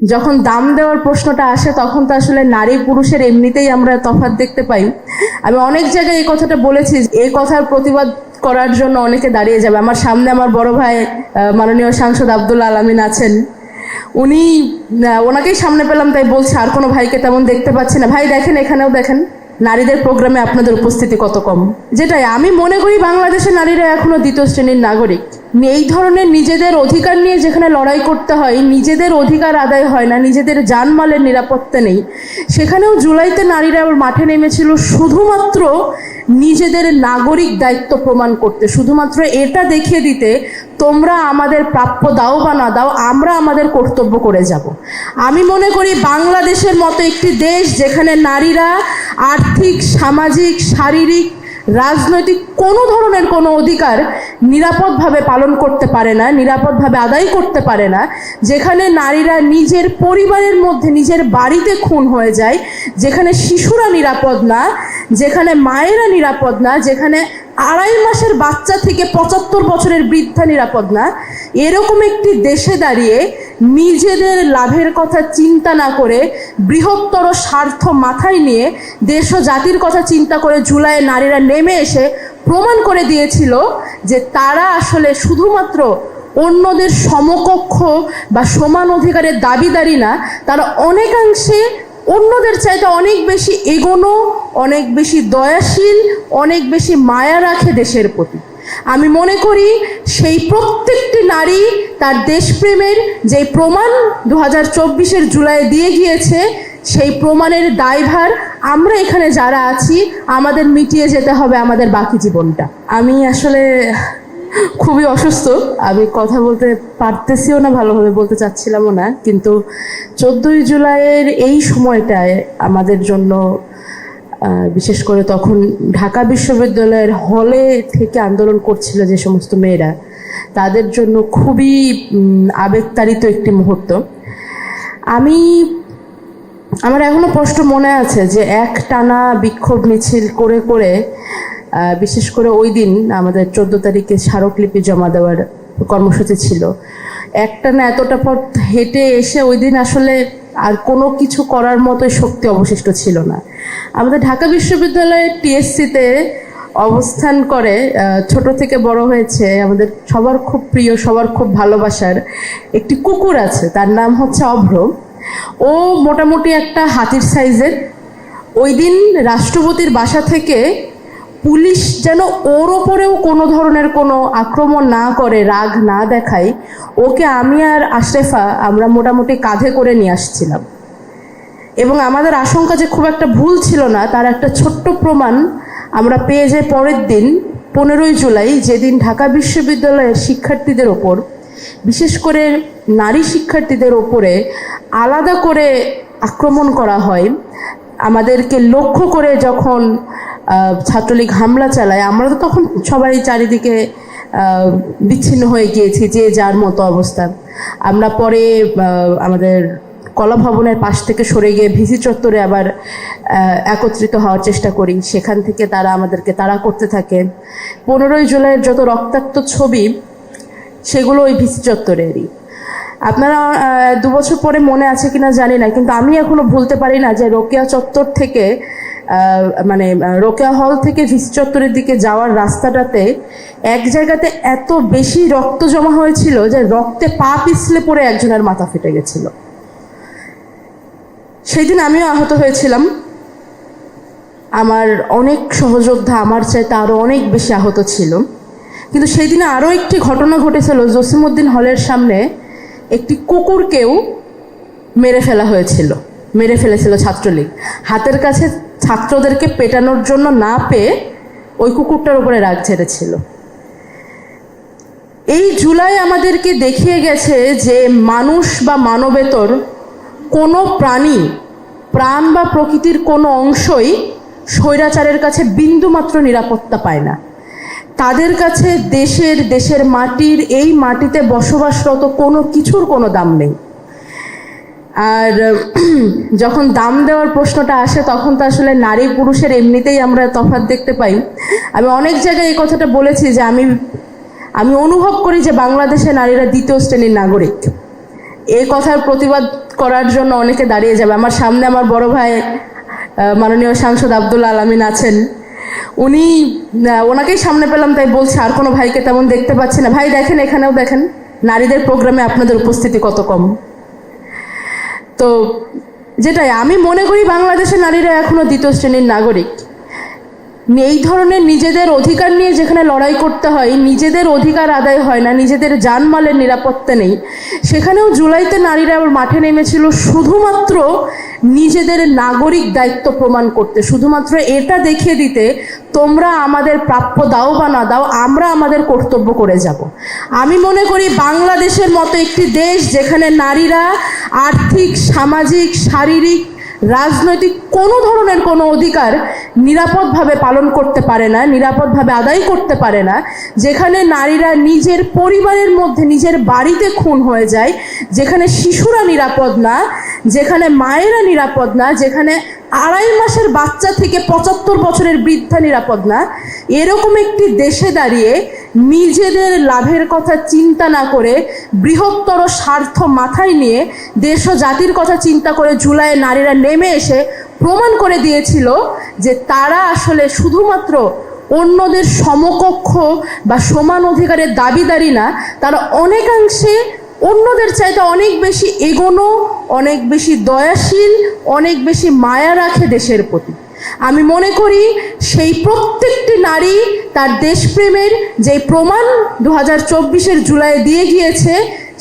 যখন দাম দেওয়ার প্রশ্নটা আসে তখন তো আসলে নারী পুরুষের এমনিতেই আমরা তফাৎ দেখতে পাই। আমি অনেক জায়গায় এই কথাটা বলেছি, এই কথার প্রতিবাদ করার জন্য অনেকে দাঁড়িয়ে যাবে। আমার সামনে আমার বড় ভাই মাননীয় সাংসদ আব্দুল আলামিন আছেন, উনি ওনাকেই সামনে পেলাম তাই বলছে আর কোনো ভাইকে তেমন দেখতে পাচ্ছি না। ভাই দেখেন, এখানেও দেখেন নারীদের প্রোগ্রামে আপনাদের উপস্থিতি কত কম। যেটাই আমি মনে করি বাংলাদেশের নারীরা এখনো দ্বিতীয় শ্রেণীর নাগরিক। এই ধরনের নিজেদের অধিকার নিয়ে যেখানে লড়াই করতে হয়, নিজেদের অধিকার আদায় হয় না, নিজেদের জানমালের নিরাপত্তা নেই, সেখানেও জুলাইতে নারীরা মাঠে নেমেছিল শুধুমাত্র নিজেদের নাগরিক দায়িত্ব প্রমাণ করতে, শুধুমাত্র এটা দেখিয়ে দিতে তোমরা আমাদের প্রাপ্য দাও বা না দাও, আমরা আমাদের কর্তব্য করে যাব। আমি মনে করি বাংলাদেশের মতো একটি দেশ যেখানে নারীরা আর্থিক, সামাজিক, শারীরিক, রাজনৈতিক কোনো ধরনের কোনো অধিকার নিরাপদভাবে পালন করতে পারে না, নিরাপদভাবে আদায় করতে পারে না, যেখানে নারীরা নিজের পরিবারের মধ্যে নিজের বাড়িতে খুন হয়ে যায়, যেখানে শিশুরা নিরাপদ না, যেখানে মায়েরা নিরাপদ না, যেখানে 2.5 মাসের বাচ্চা থেকে 75 বছরের বৃদ্ধা নিরাপদ না, এরকম একটি দেশে দাঁড়িয়ে নিজেদের লাভের কথা চিন্তা না করে বৃহত্তর স্বার্থ মাথায় নিয়ে দেশ ও জাতির কথা চিন্তা করে জুলাইয়ে নারীরা নেমে এসে প্রমাণ করে দিয়েছিল যে তারা আসলে শুধুমাত্র অন্যদের সমকক্ষ বা সমান অধিকারের দাবিদারি না, তারা অনেকাংশে অন্যদের চাইতে অনেক বেশি এগোনো, অনেক বেশি দয়াশীল, অনেক বেশি মায়া রাখে দেশের প্রতি। আমি মনে করি সেই প্রত্যেকটি নারী তার দেশপ্রেমের যে প্রমাণ 2024-এর জুলাই দিয়ে গিয়েছে, সেই প্রমাণের দায়ভার আমরা এখানে যারা আছি আমাদের মিটিয়ে যেতে হবে আমাদের বাকি জীবনটা। আমি আসলে খুবই অসুস্থ, আমি কথা বলতে পারতেছিও না, ভালোভাবে বলতে চাচ্ছিলামও না, কিন্তু 14ই জুলাইয়ের এই সময়টায় আমাদের জন্য বিশেষ করে তখন ঢাকা বিশ্ববিদ্যালয়ের হলে থেকে আন্দোলন করছিল যে সমস্ত মেয়েরা, তাদের জন্য খুবই আবেগতাড়িত একটি মুহূর্ত। আমার এখনো স্পষ্ট মনে আছে যে একটানা বিক্ষোভ মিছিল করে করে বিশেষ করে ওই দিন আমাদের 14 তারিখে স্মারকলিপি জমা দেওয়ার কর্মসূচি ছিল। একটানা এতটা পথ হেঁটে এসে ওই দিন আসলে আর কোনো কিছু করার মতো শক্তি অবশিষ্ট ছিল না। আমাদের ঢাকা বিশ্ববিদ্যালয়ের টিএসসিতে অবস্থান করে ছোট থেকে বড় হয়েছে আমাদের সবার খুব প্রিয়, সবার খুব ভালোবাসার একটি কুকুর আছে, তার নাম হচ্ছে অভ্র। ও মোটামুটি একটা হাতির সাইজের। ওই দিন রাষ্ট্রপতির বাসা থেকে পুলিশ যেন ওর ওপরেও কোনো ধরনের কোনো আক্রমণ না করে, রাগ না দেখায়, ওকে আমি আর আশরেফা আমরা মোটামুটি কাঁধে করে নিয়ে আসছিলাম। এবং আমাদের আশঙ্কা যে খুব একটা ভুল ছিল না তার একটা ছোট্ট প্রমাণ আমরা পেয়ে যাই পরের দিন 15ই জুলাই, যেদিন ঢাকা বিশ্ববিদ্যালয়ের শিক্ষার্থীদের ওপর, বিশেষ করে নারী শিক্ষার্থীদের ওপরে আলাদা করে আক্রমণ করা হয়। আমাদেরকে লক্ষ্য করে যখন ছাত্রলীগ হামলা চালায়, আমরা তো তখন সবাই চারিদিকে বিচ্ছিন্ন হয়ে গিয়েছি, যে যার মতো অবস্থা। আমরা পরে আমাদের কলা ভবনের পাশ থেকে সরে গিয়ে ভিসি চত্বরে আবার একত্রিত হওয়ার চেষ্টা করি, সেখান থেকে তারা আমাদেরকে তাড়া করতে থাকে। 15ই জুলাইয়ের যত রক্তাক্ত ছবি সেগুলো ওই ভিসি চত্বরেরই। আপনারা 2 বছর পরে মনে আছে কিনা জানি না, কিন্তু আমি এখনো ভুলতে পারি না যে রোকেয়া চত্বর থেকে রোকেয়া হল থেকে ভিসি চত্বরের দিকে যাওয়ার রাস্তাটাতে এক জায়গাতে এত বেশি রক্ত জমা হয়েছিল যে রক্তে পা পিছলে পড়ে একজনের মাথা ফেটে গেছিল। সেই দিন আমিও আহত হয়েছিলাম। আমার অনেক সহযোদ্ধা আমার চাইতে আরও অনেক বেশি আহত ছিল। কিন্তু সেই দিনে আরও একটি ঘটনা ঘটেছিল, জসিমউদ্দিন হলের সামনে একটি কুকুরকেও মেরে ফেলেছিল ছাত্রলীগ। হাতের কাছে ছাত্রদেরকে পেটানোর জন্য না পেয়ে ওই কুকুরটার উপরে রাগ ছেড়েছিল। এই জুলাই আমাদেরকে দেখিয়ে গেছে যে মানুষ বা মানবেতর কোনো প্রাণী, প্রাণ বা প্রকৃতির কোনো অংশই স্বৈরাচারের কাছে বিন্দুমাত্র নিরাপত্তা পায় না। তাদের কাছে দেশের মাটির, এই মাটিতে বসবাসরত কোনো কিছুর কোনো দাম নেই। আর যখন দাম দেওয়ার প্রশ্নটা আসে তখন তো আসলে নারী পুরুষের এমনিতেই আমরা তফাৎ দেখতে পাই। আমি অনেক জায়গায় এই কথাটা বলেছি যে আমি অনুভব করি যে বাংলাদেশে নারীরা দ্বিতীয় শ্রেণীর নাগরিক। এই কথার প্রতিবাদ করার জন্য অনেকে দাঁড়িয়ে যাবে। আমার সামনে আমার বড় ভাই মাননীয় সাংসদ আব্দুল আলামিন আছেন, উনি ওনাকেই সামনে পেলাম তাই বলছে আর কোনো ভাইকে তেমন দেখতে পাচ্ছি না। ভাই দেখেন, এখানেও দেখেন নারীদের প্রোগ্রামে আপনাদের উপস্থিতি কত কম। তো যেটাই আমি মনে করি, বাংলাদেশের নারীরা এখনো দ্বিতীয় শ্রেণীর নাগরিক। এই ধরনের নিজেদের অধিকার নিয়ে যেখানে লড়াই করতে হয়, নিজেদের অধিকার আদায় হয় না, নিজেদের জানমালের নিরাপত্তা নেই, সেখানেও জুলাইতে নারীরা মাঠে নেমেছিল শুধুমাত্র নিজেদের নাগরিক দায়িত্ব প্রমাণ করতে, শুধুমাত্র এটা দেখিয়ে দিতে তোমরা আমাদের প্রাপ্য দাও বা না দাও, আমরা আমাদের কর্তব্য করে যাব। আমি মনে করি বাংলাদেশের মতো একটি দেশ যেখানে নারীরা আর্থিক, সামাজিক, শারীরিক, রাজনৈতিক কোনো ধরনের কোনো অধিকার নিরাপদভাবে পালন করতে পারে না, নিরাপদভাবে আদায় করতে পারে না, যেখানে নারীরা নিজের পরিবারের মধ্যে নিজের বাড়িতে খুন হয়ে যায়, যেখানে শিশুরা নিরাপদ না, যেখানে মায়েরা নিরাপদ না, যেখানে 2.5 মাসের বাচ্চা থেকে 75 বছরের বৃদ্ধা নিরাপদ না, এরকম একটি দেশে দাঁড়িয়ে নিজেদের লাভের কথা চিন্তা না করে, বৃহত্তর স্বার্থ মাথায় নিয়ে, দেশ ও জাতির কথা চিন্তা করে জুলাইয়ে নারীরা নেমে এসে প্রমাণ করে দিয়েছিল যে তারা আসলে শুধুমাত্র অন্যদের সমকক্ষ বা সমান অধিকারের দাবিদারি না, তারা অনেকাংশে অন্যদের চাইতে অনেক বেশি এগোনো, অনেক বেশি দয়াশীল, অনেক বেশি মায়া রাখে দেশের প্রতি। আমি মনে করি সেই প্রত্যেকটি নারী তার দেশপ্রেমের যেই প্রমাণ 2024-এর জুলাইয়ে দিয়ে গিয়েছে,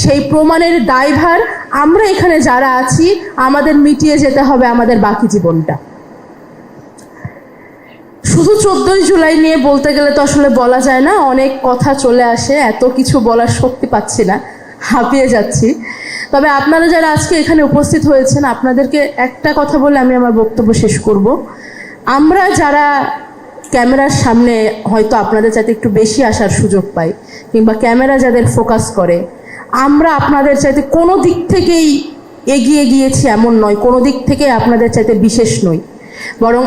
সেই প্রমাণের দায়ভার আমরা এখানে যারা আছি আমাদের মিটিয়ে যেতে হবে আমাদের বাকি জীবনটা। শুধু 14ই জুলাই নিয়ে বলতে গেলে তো আসলে বলা যায় না, অনেক কথা চলে আসে, এত কিছু বলার শক্তি পাচ্ছি না, হাঁপিয়ে যাচ্ছি। তবে আপনারা যারা আজকে এখানে উপস্থিত হয়েছেন, আপনাদেরকে একটা কথা বলে আমি আমার বক্তব্য শেষ করব। আমরা যারা ক্যামেরার সামনে হয়তো আপনাদের চাইতে একটু বেশি আসার সুযোগ পাই, কিংবা ক্যামেরা যাদের ফোকাস করে, আমরা আপনাদের চাইতে কোনো দিক থেকেই এগিয়ে গিয়েছি এমন নয়, কোনো দিক থেকে আপনাদের চাইতে বিশেষ নই। বরং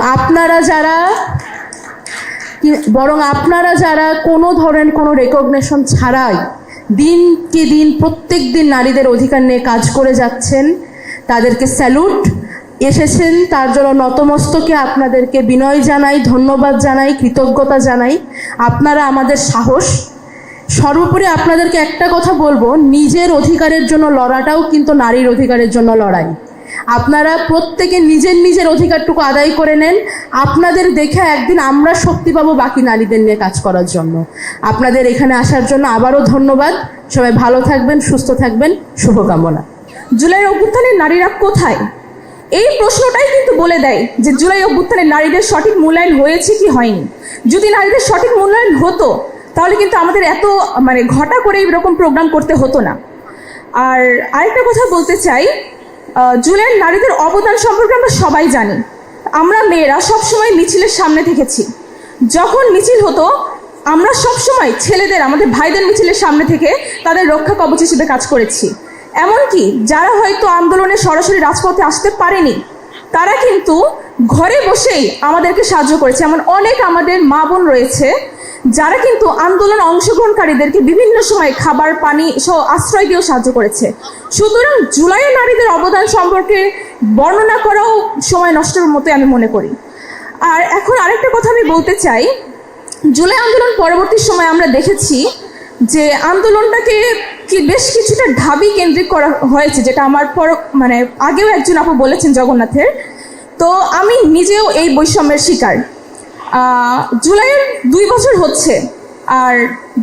আপনারা যারা কোনো ধরনের কোনো রেকগনিশন ছাড়াই দিনকে দিন প্রত্যেক দিন নারীদের অধিকার নিয়ে কাজ করে যাচ্ছেন, তাদেরকে স্যালুট। এসেছেন তার জন্য নতমস্তকে আপনাদেরকে বিনয় জানাই, ধন্যবাদ জানাই, কৃতজ্ঞতা জানাই। আপনারা আমাদের সাহস। সর্বোপরি আপনাদেরকে একটা কথা বলবো, নিজের অধিকারের জন্য লড়াটাও কিন্তু নারীর অধিকারের জন্য লড়াই। আপনারা প্রত্যেকে নিজের নিজের অধিকারটুকু আদায় করে নেন, আপনাদের দেখে একদিন আমরা শক্তি পাবো বাকি নারীদের নিয়ে কাজ করার জন্য। আপনাদের এখানে আসার জন্য আবারও ধন্যবাদ। সবাই ভালো থাকবেন, সুস্থ থাকবেন, শুভকামনা। জুলাইয়ের অভ্যুত্থানের নারীরা কোথায়, এই প্রশ্নটাই কিন্তু বলে দেয় যে জুলাই অভ্যুত্থানের নারীদের সঠিক মূল্যায়ন হয়েছে কি হয়নি। যদি নারীদের সঠিক মূল্যায়ন হতো তাহলে কিন্তু আমাদের এত ঘটা করে এরকম প্রোগ্রাম করতে হতো না। আর আরেকটা কথা বলতে চাই, জুলাইয়ের নারীদের অবদান সম্পর্কে আমরা সবাই জানি। আমরা মেয়েরা সবসময় মিছিলের সামনে থেকেছি। যখন মিছিল হতো আমরা সবসময় ছেলেদের, আমাদের ভাইদের মিছিলের সামনে থেকে তাদের রক্ষা কবচ হিসেবে কাজ করেছি। এমনকি যারা হয়তো আন্দোলনে সরাসরি রাজপথে আসতে পারেনি, তারা কিন্তু ঘরে বসেই আমাদেরকে সাহায্য করেছে। এমন অনেক আমাদের মা বোন রয়েছে যারা কিন্তু আন্দোলন অংশগ্রহণকারীদেরকে বিভিন্ন সময় খাবার, পানি সহ আশ্রয় দিয়েও সাহায্য করেছে। সুতরাং জুলাইয়ের নারীদের অবদান সম্পর্কে বর্ণনা করাও সময় নষ্টের মতোই আমি মনে করি। আর এখন আরেকটা কথা আমি বলতে চাই, জুলাই আন্দোলন পরবর্তী সময় আমরা দেখেছি যে আন্দোলনটাকে বেশ কিছুটা ঢাবি কেন্দ্রিক করা হয়েছে, যেটা আমার আগেও একজন আপু বলেছেন জগন্নাথের। তো আমি নিজেও এই বৈষম্যের শিকার। জুলাইয়ের 2 বছর হচ্ছে, আর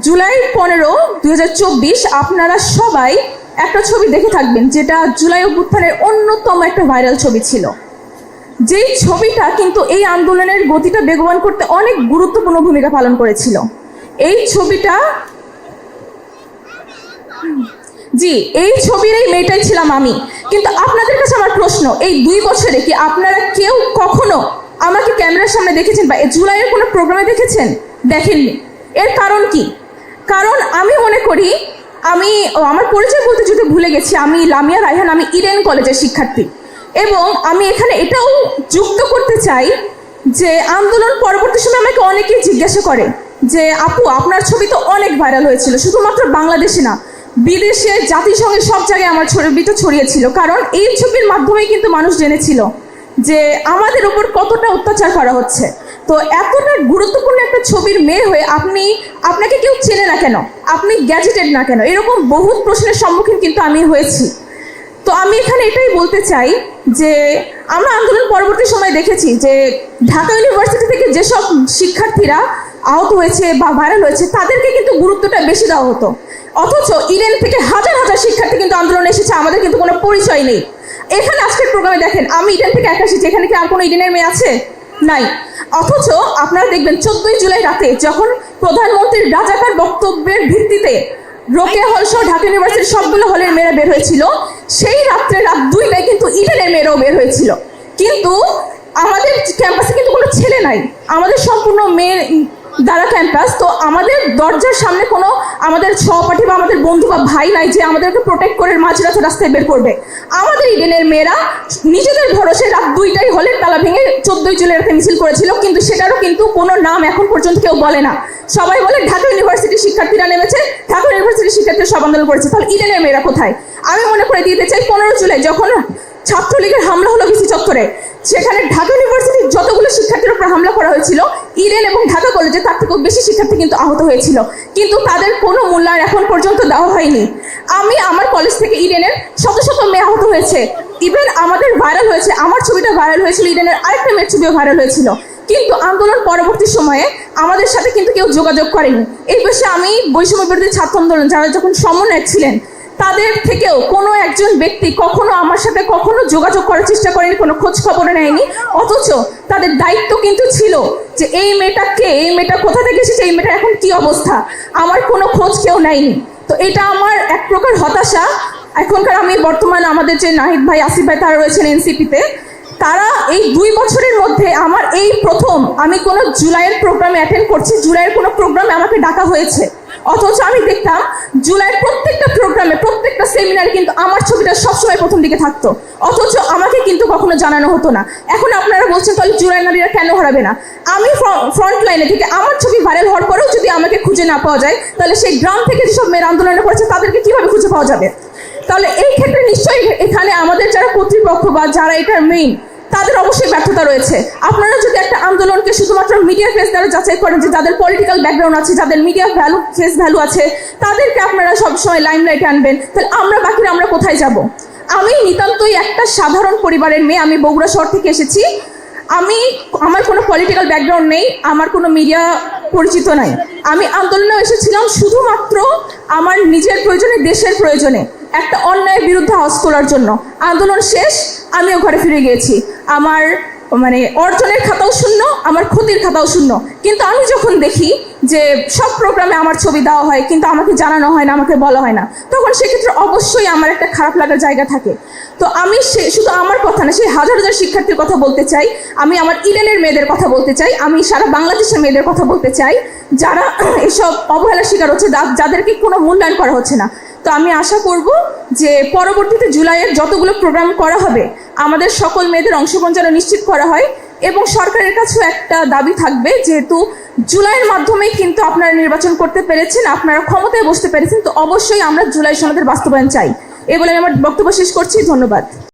জুলাই 15, 2024 আপনারা সবাই একটা ছবি দেখে থাকবেন, যেটা জুলাই অভ্যুত্থানের অন্যতম একটা ভাইরাল ছবি ছিল। যেই ছবিটা কিন্তু এই আন্দোলনের গতিটা বেগবান করতে অনেক গুরুত্বপূর্ণ ভূমিকা পালন করেছিল। এই ছবিটা, এই ছবির এই মেয়েটাই ছিলাম আমি। কিন্তু আপনাদের কাছে আমার প্রশ্ন, এই 2 বছরে কি আপনারা কেউ কখনো আমাকে ক্যামেরার সামনে দেখেছেন বা জুলাইয়ের কোনো প্রোগ্রামে দেখেছেন? দেখেননি। এর কারণ কি? কারণ আমি মনে করি, আমার পরিচয় বলতে যদি ভুলে গেছি, আমি লামিয়া রায়হান, আমি ইডেন কলেজের শিক্ষার্থী। এবং আমি এখানে এটাও যুক্ত করতে চাই যে আন্দোলন পরবর্তী সময় আমাকে অনেকেই জিজ্ঞাসা করে যে আপু, আপনার ছবি তো অনেক ভাইরাল হয়েছিল, শুধুমাত্র বাংলাদেশে না, বিদেশে, জাতিসংঘের সব জায়গায় আমার ছবিটা ছড়িয়েছিল, কারণ এই ছবির মাধ্যমেই কিন্তু মানুষ জেনেছিল যে আমাদের উপর কতটা অত্যাচার করা হচ্ছে। তো এতটা গুরুত্বপূর্ণ একটা ছবির মেয়ে হয়ে আপনাকে কেউ চেনে না কেন, আপনি গ্যাজেটেড না কেন, এরকম বহু প্রশ্নের সম্মুখীন কিন্তু আমি হয়েছি। তো আমি এখানে এটাই বলতে চাই যে আমরা আন্দোলন পরবর্তী সময় দেখেছি যে ঢাকা ইউনিভার্সিটি থেকে যেসব শিক্ষার্থীরা আহত হয়েছে বা ভাইরাল হয়েছে তাদেরকে কিন্তু গুরুত্বটা বেশি দেওয়া হতো, অথচ ইডেন থেকে হাজার হাজার শিক্ষার্থী কিন্তু আন্দোলনে এসেছে, আমাদের কিন্তু কোনো পরিচয় নেই। এখানে আজকের প্রোগ্রামে দেখেন আমি ইডেন থেকে একা এসেছি, এখানে কি আর কোনো ইডেনের মেয়ে আছে? নাই। অথচ আপনারা দেখবেন 14 জুলাই রাতে যখন প্রধানমন্ত্রীর রাজাকার বক্তব্যের ভিত্তিতে রোকেয়া হল সহ ঢাকা ইউনিভার্সিটির সবগুলো হলের মেয়েরা বের হয়েছিল, সেই রাত্রে রাত 2টায় কিন্তু ইডেনের মেয়েরাও বের হয়েছিল। কিন্তু আমাদের ক্যাম্পাসে কিন্তু কোনো ছেলে নাই, আমাদের সম্পূর্ণ মেয়ে দ্বারা ক্যাম্পাস। তো আমাদের দরজার সামনে কোনো আমাদের সহপাঠী বা আমাদের বন্ধু বা ভাই নাই যে আমাদেরকে প্রোটেক্ট করে মাঝরাতে রাস্তায় বের করবে। আমাদের ইডেনের মেয়েরা নিজেদের ভরসে রাত 2টায় হলের তালা ভেঙে 14 জুলাই রাতে মিছিল করেছিল, কিন্তু সেটারও কিন্তু কোনো নাম এখন পর্যন্ত কেউ বলে না। সবাই বলে ঢাকা ইউনিভার্সিটির শিক্ষার্থীরা নেমেছে, ঢাকা ইউনিভার্সিটির শিক্ষার্থীরা সব আন্দোলন করেছে। তাহলে ইডেনের মেয়েরা কোথায়? আমি মনে করে দিতে চাই 15 জুলাই যখন ছাত্রলীগের হামলা হলো বিসি চত্বরে, সেখানে ঢাকা ইউনিভার্সিটির যতগুলো শিক্ষার্থীর উপর হামলা করা হয়েছিল, ইডেন এবং ঢাকা কলেজে তার থেকেও বেশি শিক্ষার্থী কিন্তু আহত হয়েছিল, কিন্তু তাদের কোনো মূল্যায়ন এখন পর্যন্ত দেওয়া হয়নি। আমার কলেজ থেকে ইডেনের শত শত মেয়ে আহত হয়েছে, ইভেন আমাদের ভাইরাল হয়েছে, আমার ছবিটা ভাইরাল হয়েছিল, ইডেনের আরেকটা মেয়ের ছবিও ভাইরাল হয়েছিল, কিন্তু আন্দোলন পরবর্তী সময়ে আমাদের সাথে কিন্তু কেউ যোগাযোগ করেনি। এই বিষয়ে আমি বৈষম্য বিরোধী ছাত্র আন্দোলন যারা যখন সমন্বয়ক ছিলেন তাদের থেকেও কোনো একজন ব্যক্তি কখনো আমার সাথে কখনো যোগাযোগ করার চেষ্টা করেনি, কোনো খোঁজ খবর নেয়নি। অথচ তাদের দায়িত্ব কিন্তু ছিল যে এই মেয়েটা কে, এই মেয়েটা কোথা থেকে এসেছে, এই মেয়েটা এখন কি অবস্থা, আমার কোনো খোঁজ কেউ নেয়নি। তো এটা আমার এক প্রকার হতাশা। এখনকার আমি বর্তমান আমাদের যে নাহিদ ভাই, আসিফ ভাই তারা রয়েছেন এনসিপিতে, তারা এই 2 বছরের মধ্যে আমার এই প্রথম আমি কোনো জুলাইয়ের প্রোগ্রামে অ্যাটেন্ড করছি, জুলাইয়ের কোনো প্রোগ্রামে আমাকে ডাকা হয়েছে, অথচ আমি দেখতাম জুলাইয়ের প্রত্যেকটা প্রোগ্রামে প্রত্যেকটা সেমিনারে কিন্তু আমার ছবিটা সবসময় প্রথম দিকে থাকতো, অথচ আমাকে কিন্তু কখনো জানানো হতো না। এখন আপনারা বলছেন তাহলে জুলাই নারীরা কেন হারাবে না? আমি ফ্রন্ট লাইনে থেকে আমার ছবি ভাইরাল হওয়ার পরেও যদি আমাকে খুঁজে না পাওয়া যায়, তাহলে সেই গ্রাম থেকে যেসব মেয়েরা আন্দোলনে করেছে তাদেরকে কিভাবে খুঁজে পাওয়া যাবে? তাহলে এই ক্ষেত্রে নিশ্চয়ই এখানে আমাদের যারা কর্তৃপক্ষ বা যারা এটার মেইন, তাদের অবশ্যই ব্যর্থতা রয়েছে। আপনারা যদি একটা আন্দোলনকে শুধুমাত্র মিডিয়া ফেস দ্বারা যাচাই করেন যে যাদের পলিটিক্যাল ব্যাকগ্রাউন্ড আছে, যাদের মিডিয়া ফেস ভ্যালু আছে, তাদেরকে আপনারা সবসময় লাইমলাইটে আনবেন, তাহলে আমরা কোথায় যাব? আমি নিতান্তই একটা সাধারণ পরিবারের মেয়ে, আমি বগুড়া শহর থেকে এসেছি, আমার কোনো পলিটিক্যাল ব্যাকগ্রাউন্ড নেই, আমার কোনো মিডিয়া পরিচিত নাই। আমি আন্দোলনেও এসেছিলাম শুধুমাত্র আমার নিজের প্রয়োজনে, দেশের প্রয়োজনে, একটা অন্যায়ের বিরুদ্ধে আওয়াজ তোলার জন্য। আন্দোলন শেষ, আমিও ঘরে ফিরে গিয়েছি, আমার অর্জনের খাতাও শূন্য, আমার ক্ষতির খাতাও শূন্য। কিন্তু আমি যখন দেখি যে সব প্রোগ্রামে আমার ছবি দেওয়া হয় কিন্তু আমাকে জানানো হয় না, আমাকে বলা হয় না, তখন সেক্ষেত্রে অবশ্যই আমার একটা খারাপ লাগার জায়গা থাকে। তো আমি শুধু আমার কথা না, সেই হাজার হাজার শিক্ষার্থীর কথা বলতে চাই, আমি আমার ইডেনের মেয়েদের কথা বলতে চাই, আমি সারা বাংলাদেশের মেয়েদের কথা বলতে চাই যারা এসব অবহেলার শিকার হচ্ছে, যাদেরকে কোনো মূল্যায়ন করা হচ্ছে না। তো আমি আশা করব যে পরবর্তীতে জুলাইয়ের যতগুলো প্রোগ্রাম করা হবে আমাদের সকল মেয়েদের অংশগ্রহণ যেন নিশ্চিত করা হয়, এবং সরকারের কাছেও একটা দাবি থাকবে, যেহেতু জুলাইয়ের মাধ্যমেই কিন্তু আপনারা নির্বাচন করতে পেরেছেন, আপনারা ক্ষমতায় বসতে পেরেছেন, তো অবশ্যই আমরা জুলাই সনদের বাস্তবায়ন চাই। এই বলে আমি আমার বক্তব্য শেষ করছি। ধন্যবাদ।